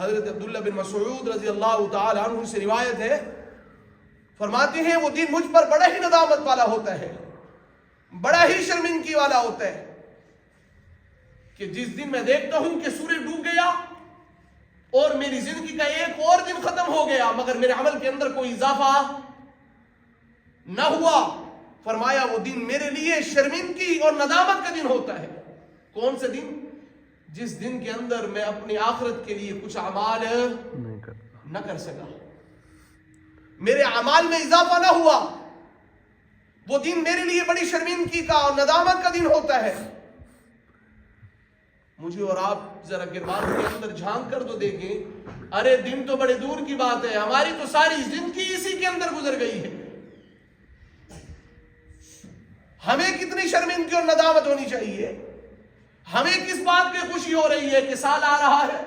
حضرت عبداللہ بن مسعود رضی اللہ تعالی عنہ سے روایت ہے، فرماتے ہیں وہ دن مجھ پر بڑا ہی ندامت والا ہوتا ہے، بڑا ہی شرمندگی والا ہوتا ہے کہ جس دن میں دیکھتا ہوں کہ سورج ڈوب گیا اور میری زندگی کا ایک اور دن ختم ہو گیا مگر میرے عمل کے اندر کوئی اضافہ نہ ہوا۔ فرمایا وہ دن میرے لیے شرمندگی اور ندامت کا دن ہوتا ہے۔ کون سا دن؟ جس دن کے اندر میں اپنی آخرت کے لیے کچھ اعمال نہ کر سکا، میرے اعمال میں اضافہ نہ ہوا، وہ دن میرے لیے بڑی شرمندگی کا اور ندامت کا دن ہوتا ہے۔ مجھے اور آپ ذرا گربان کے اندر جھانک کر تو دیکھیں، ارے دن تو بڑے دور کی بات ہے، ہماری تو ساری زندگی اسی کے اندر گزر گئی ہے۔ ہمیں کتنی شرمندگی اور ندامت ہونی چاہیے، ہمیں کس بات پہ خوشی ہو رہی ہے کہ سال آ رہا ہے،